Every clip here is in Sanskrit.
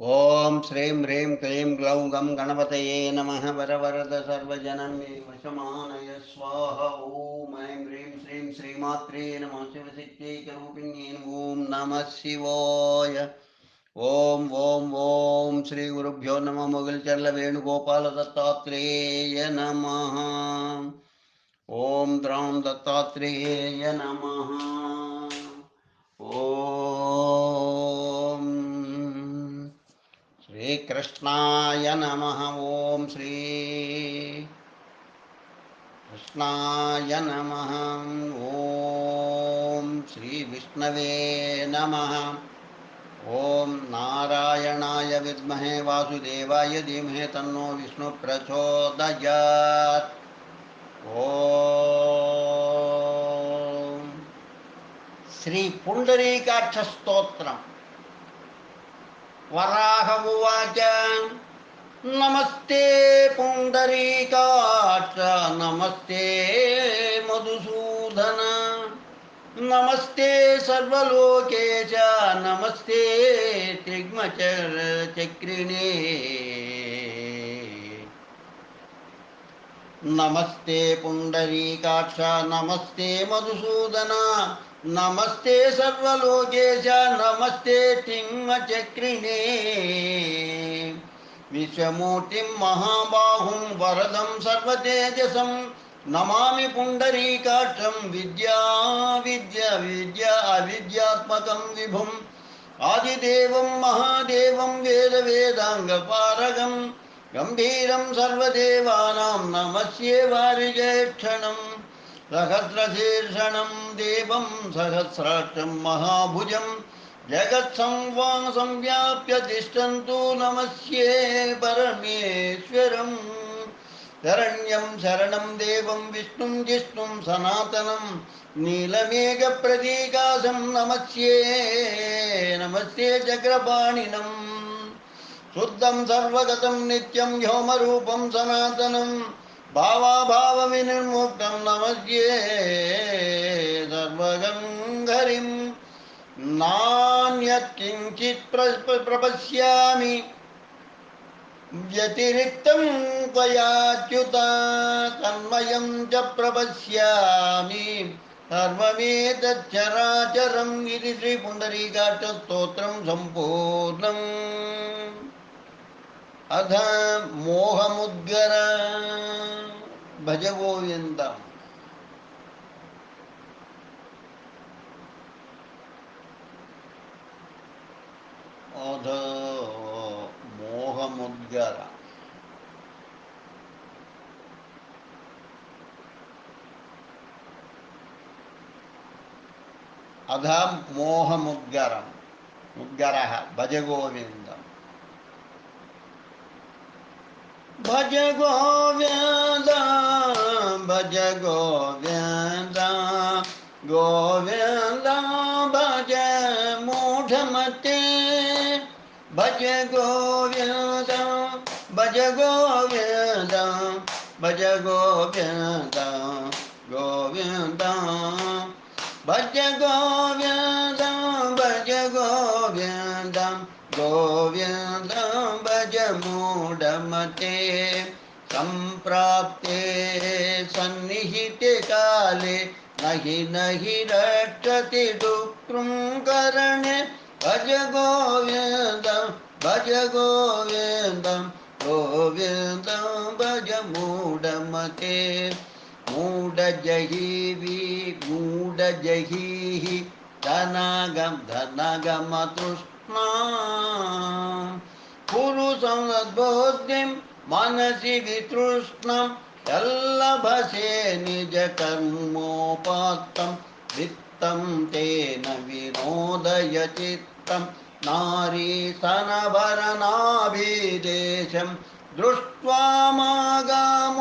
ओम श्रीं ह्रीं क्लीं ग्लौं गं गणपतये नमः। वरवरद सर्वजनं मे वशमानय स्वाहा। ॐ ऐं ह्रीं श्रीं श्रीमात्रे नमः। शिवशक्त्यैकरूपिण्ये ॐ नमः शिवाय। ओम ओम ओम श्री गुरुभ्यो नमः। मुगलचर्ल वेणुगोपाल दत्तात्रेय नमः। ओम द्रां दत्तात्रेय नमः। ओम श्री कृष्णाय नमः। ओम श्री कृष्णाय नमः। ओम श्री विष्णवे नमः। ओम नारायणाय विद्महे वासुदेवाय धीमहि तन्नो विष्णु प्रचोदयात्। ओम श्री पुंडरीकाक्ष स्तोत्रम्। वराह उवाच नमस्ते पुंडरीकाक्ष नमस्ते मधुसूदन नमस्ते सर्वलोकेश नमस्ते त्रिग्मचक्रिणे नमस्ते पुंडरीकाक्ष नमस्ते मधुसूदन नमस्ते सर्वलोकेश नमस्ते त्रिग्मचक्रिणे विश्वमूर्तिं महाबाहुं वरदं सर्वतेजसं नमामि पुंडरीकाक्षं विद्या अविद्यात्मकं विभुम् आदिदेवं महादेवं वेद वेदांगपारगं गंभीरं सर्वदेवानां नमस्ये वारिजेक्षणं सहस्रशीर्षणं देवं सहस्राक्षं महाभुजं जगत्संव्याप्य तिष्ठन्तु नमस्ये परमेश्वरम् शरण्यं शरणं देवं विष्णुं जिष्णुं सनातनं नीलमेघप्रतीकाशं नमस्ये नमस्ते चक्रपाणिनं शुद्धं सर्वगतं नित्यं व्योमरूपं सनातनं भावाभावविनिर्मुक्तं नमस्ये सर्वगङ्हरिं नान्यत्किञ्चित् प्रपश्यामि व्यतिरिक्तं त्वयाच्युत तन्मयं च प्रपश्यामि सर्वमेतच्चराचरम् इति श्रीपुण्डरीकाक्षस्तोत्रं सम्पूर्णम्। अथ मोहमुद्गर भज गोविन्दम्। अथ मोहमुद्गर अध मोहमुद्गरम् मुद्गरः भज गोविन्दम्। भज गोविन्द भज गोविन्द गोविन्द भज मूढमते भज गोविन्द भज गोविन्द भज गोविन्द गोविन्द भज गोविन्द भज गोविन्द गोविन्द भज मूढमते सम्प्राप्ते सन्निहिते काले नहि रक्षति डुक्रुं करणे भज गोविन्द भज गोविन्द गोविन्द भज मूढमते मूढजहीः धनागमतृष्णा कुरु संवद्बोधिं मनसि वितृष्णं यल्लभसे निजकर्मोपात्तं वित्तं तेन विनोदय चित्तं नारीस्तनभरनाभिदेशं दृष्ट्वा मागामोहावेशम्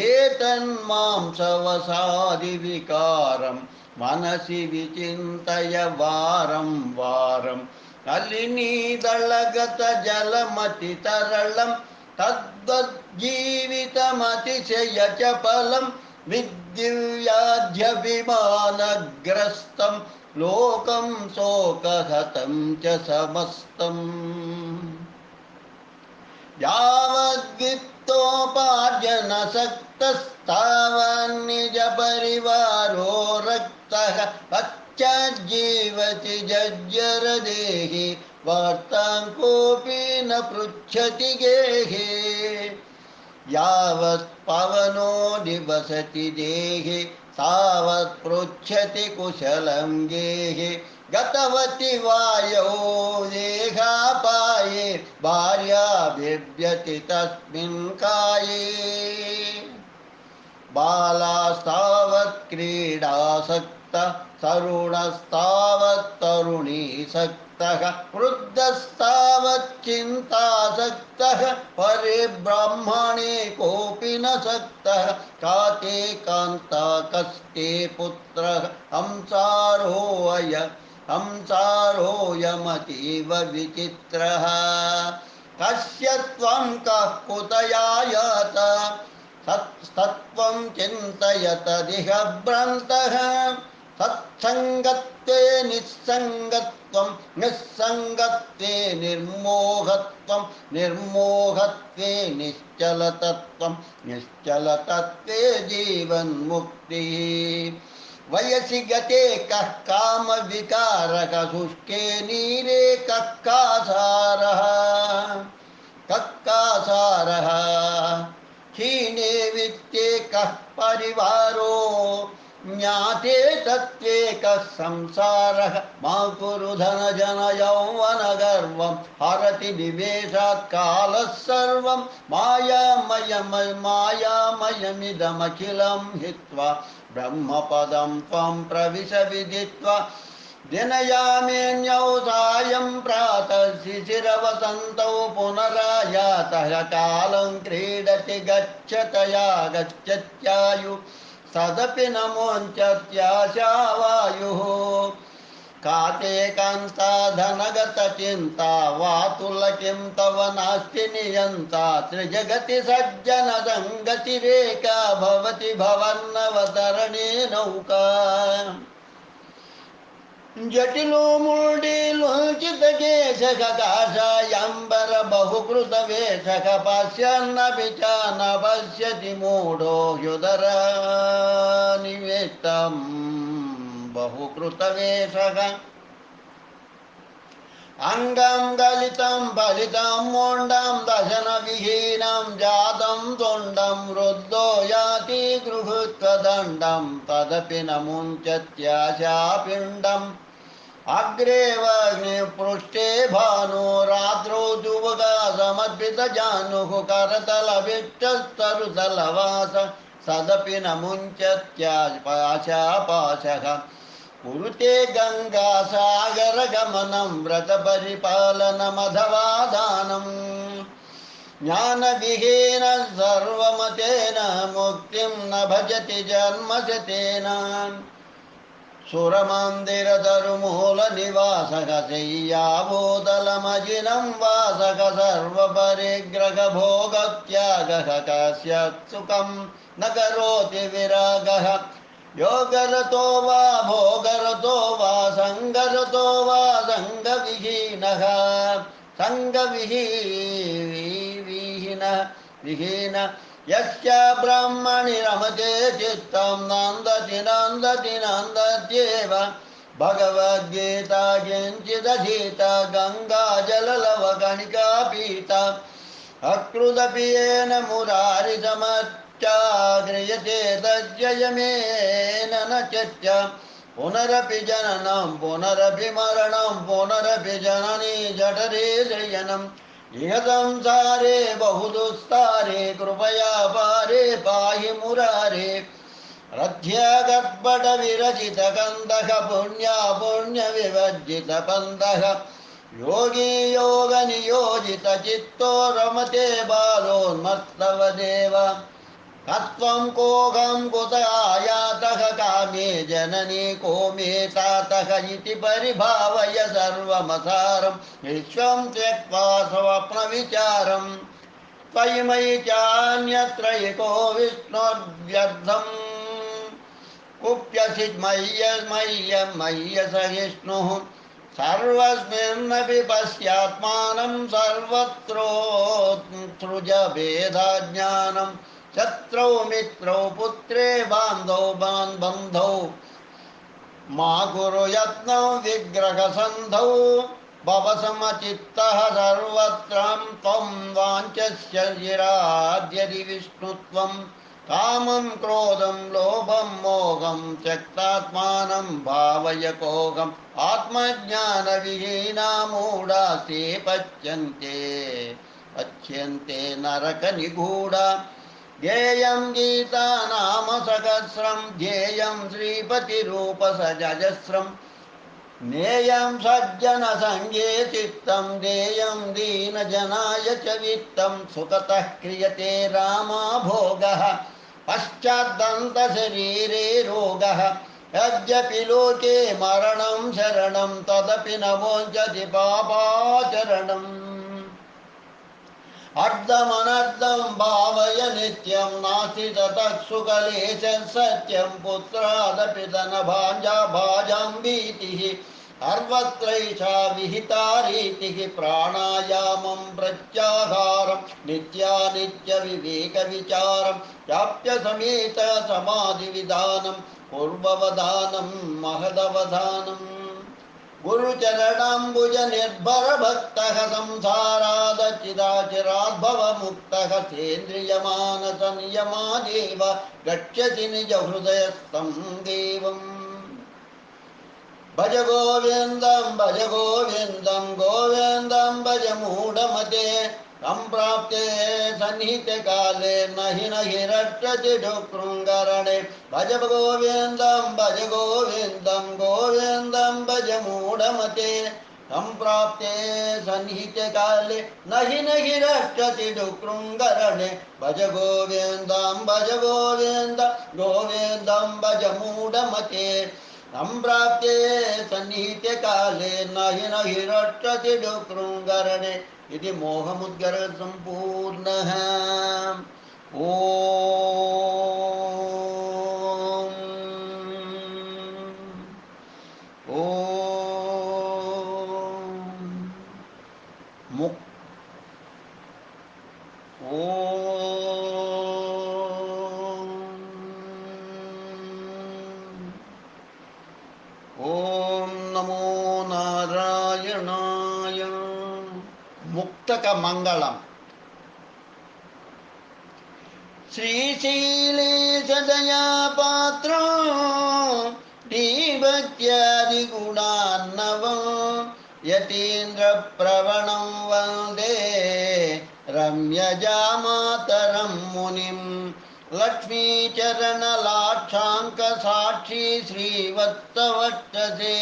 एतन्मां सवसादिविकारं मनसि विचिन्तय वारं वारं कलिनीदलगतजलमतितरलं तद्वज्जीवितमतिशयचपलं विद्युव्याध्यभिमानग्रस्तं लोकं शोकहतं च समस्तम् यावद्वित्तोपार्जनसक्तस्तावन्निजपरिवारो रक्तः पश्चाज्जीवति जज्जरदेहि वार्तां कोऽपि न पृच्छति गेहे यावत् पवनो निवसति देहे तावत् पृच्छति कुशलं गेहे गतवति वायौ देहापाये भार्या बिभ्यति तस्मिन् काये बालास्तावत् क्रीडासक्तः तरुणस्तावत् तरुणीसक्तः वृद्धस्तावत् चिन्तासक्तः परिब्रह्मणे कोऽपि न सक्तः काते कान्ता कस्ते पुत्रः संसारोऽयमतीव विचित्रः कस्य त्वं कः कुतयायात सत्त्वं चिन्तयतदिह भ्रान्तः सत्सङ्गत्वे निस्सङ्गत्वं निस्सङ्गत्वे निर्मोहत्वं निर्मोहत्वे निश्चलतत्वं निश्चलतत्वे जीवन्मुक्तिः वयसि गते कः कामविकारः शुष्के नीरे कः कासारः क्षीणे वित्ते कः परिवारो ज्ञाते तत्त्वे कः संसारः मा कुरु धनजन यौवनगर्वं हरति निमेषात् कालः सर्वं मायामयमिदमखिलं हित्वा ब्रह्मपदं त्वं प्रविश विदित्वा दिनयामेऽन्यौ सायं प्रातः शिशिरवसन्तौ पुनरायातः कालं क्रीडति गच्छतया गच्छत्यायु सदपि न मुञ्चत्याशावायुः काते कान्ता धनगतचिन्ता वातुलकिं तव नास्ति नियन्ता त्रिजगति सज्जनसङ्गतिरेका भवति भवन्नवतरणे नौका जटिलो मूर्तिलोचितकेशकाशायम्बर बहुकृतवेषः पश्यन्नपि च न पश्यति मूढो ह्युदरनिवेष्टं बहुकृतवेषः अंगं गलितं फलितं मोण्डं दशनविहीनं जातं तुण्डं रुद्धो याति गृहत्वदण्डं तदपि न मुञ्चत्याशापिण्डम् अग्रे वग्निपृष्ठे भानो रात्रौ जुवगासमर्पितजानुः करतलविष्टस्तरुतलवास सदपि न मुञ्चत्याशापाशः कुरुते गङ्गासागरगमनं व्रतपरिपालनमथवा दानम् ज्ञानविहीन सर्वमतेन मुक्तिं न भजति जन्मशतेन सुरमन्दिरतरुमूलनिवासः शय्याभूतलमजिनं वासः सर्वपरिग्रहभोगत्यागः कस्यत् सुखं न करोति विरागः योगरतो वा भोगरतो वा सङ्गरतो वा सङ्गविहीनः सङ्गविहीन यस्य ब्रह्मणि रमते चित्तं नन्दति नन्दति नन्दत्येव भगवद्गीता किञ्चिदधीता गङ्गाजललवगणिका पीता अकृदपि येन मुरारिसमच्चाग्रियते तज्जयमेन न चच्च पुनरपि जननं पुनरपि मरणं पुनरपि जननी जठरे शयनम् इह संसारे बहुदुस्तारे कृपया पारे पाहि मुरारे रथ्यगर्भटविरचितकन्दः पुण्या पुण्यविवर्जितपन्दः योगी योगनियोजितचित्तो रमते बालोन्मत्तवदेव कत्वं कोऽहं कुत आयातः कामे जननी को मे तातः इति परिभावय सर्वमसारं विश्वं त्यक्त्वा स्वप्नविचारं त्वयि मयि चान्यत्र एको विष्णोर्व्यर्थं कुप्यसिद्मय्यसहिष्णुः सर्वस्मिन्नपि पश्यात्मानं सर्वत्रोत्सृजभेदज्ञानं शत्रौ मित्रौ पुत्रे बन्धौ मा कुरु यत्नं विग्रहसन्धौ भव समचित्तः सर्वत्र त्वं वाञ्छस्य चिराद्यदि विष्णुत्वं कामं क्रोधं लोभं मोहं त्यक्तात्मानं भावय कोऽहम् आत्मज्ञानविहीना मूढा ते पच्यन्ते नरकनिगूढा ध्येयं गीता नाम सहस्रं ध्येयं श्रीपतिरूपसहस्रं ज्ञेयं सज्जनसङ्गे चित्तं देयं दीनजनाय च वित्तं सुखतः क्रियते रामा भोगः पश्चाद्दन्तशरीरे रोगः यद्यपि लोके मरणं शरणं तदपि न मोचति पापाचरणम् अर्धमनर्धं भावय नित्यं नास्ति ततः सुखलेशं सत्यं पुत्रादपि धनभाजां भीतिः सर्वत्रैषा विहिता रीतिः प्राणायामं प्रत्याहारं नित्यानित्यविवेकविचारं प्राप्य समेत समाधिविधानं पूर्ववधानं महदवधानम् गुरुचरणाम्बुज निर्भर भक्तः संसारादचिदाचिराद्भवमुक्तः सेन्द्रियमानस नियमादेव गच्छति निज हृदयस्थं देवम् भज गोविन्दं गोविन्दं भज मूढमते संप्राप्ते सन्निहितकाले नहि रक्षति डुकृङ्गरणे भज गोविन्दं भज मूढमते संप्राप्ते सन्निहितकाले नहि रक्षति डुकृङ्गरणे भज गोविन्दं गोविन्दं भज मूढमते संप्राप्ते सन्निहितकाले नहि रक्षति डुकृङ्गरणे इति मोहमुद्गरः सम्पूर्णः। ॐ नमो नारायणाय। मुक्तक मंगलम। श्रीशीलेश दया पात्रो दीभक्त्यादिगुणान्नवं यतीन्द्र प्रवणं वन्दे रम्यजामातरं मुनिं लक्ष्मीचरणलाक्षाङ्क साक्षी श्रीवत्सवक्षसे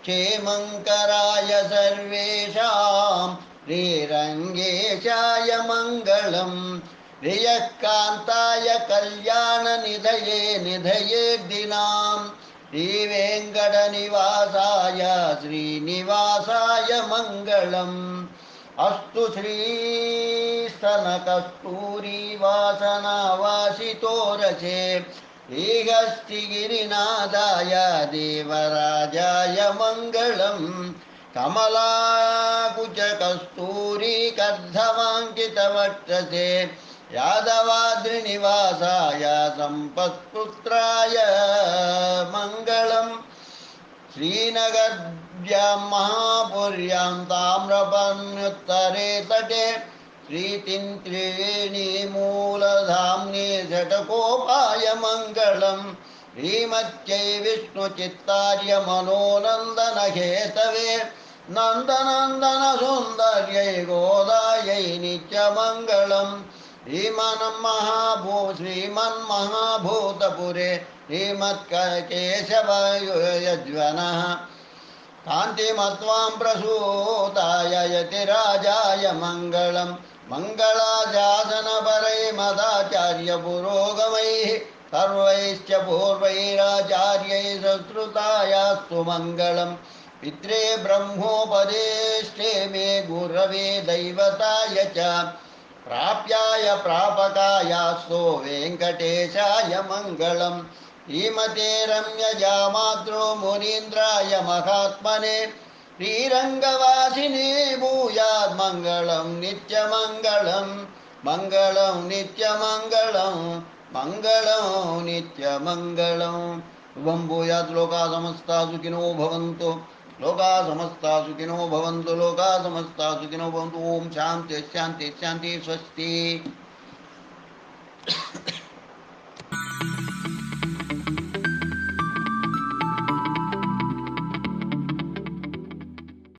क्षेमङ्कराय सर्वेषां श्रीरङ्गेशाय मङ्गलम् प्रियकान्ताय कल्याणनिधये दिनां श्रीवेङ्कटनिवासाय श्रीनिवासाय मङ्गलम् अस्तु श्रीस्तनकस्तूरीवासनावासितोरसे श्रीहस्तिगिरिनाथाय देवराजाय मङ्गलम् कमलाकुचकस्तूरीकर्धवाङ्कितवक्षसे यादवाद्रिनिवासाय सम्पत्पुत्राय मङ्गलम् श्रीनगर्यां महापुर्यां ताम्रपर्ण्युत्तरे तटे श्रीतिन्त्रिवेणीमूलधाम्ने षट्कोपाय मङ्गलम् श्रीमत्यै विष्णुचित्तार्य मनोनन्दनहेतवे नन्दनन्दनसुन्दर्यै गोदायै नित्यमङ्गलम् श्रीमन्महाभूतपुरे श्रीमत्केशवयज्वनः कान्तिमत्वां प्रसूताय यतिराजाय मङ्गलम् मङ्गलाशासनपरै मदाचार्य पुरोगमैः सर्वैश्च पूर्वैराचार्यैः संस्कृतायास्तु मङ्गलम् पित्रे ब्रह्मोपदेष्टे मे गुरवे दैवताय च प्राप्याय प्रापकायास्तु वेङ्कटेशाय मङ्गलम् श्रीमते रम्यजा मातृ मुनीन्द्राय महात्मने श्रीरङ्गवासिने भूयात् मङ्गलं नित्यमङ्गलं मङ्गलं नित्यमङ्गलं मङ्गलं नित्यमङ्गलं शुभं भूयात् लोकाः समस्ता सुखिनो भवन्तु लोकाः समस्ता सुखिनो भवन्तु लोकाः समस्ता सुखिनो भवन्तु। ओम शांति शांति शांति स्वस्ति।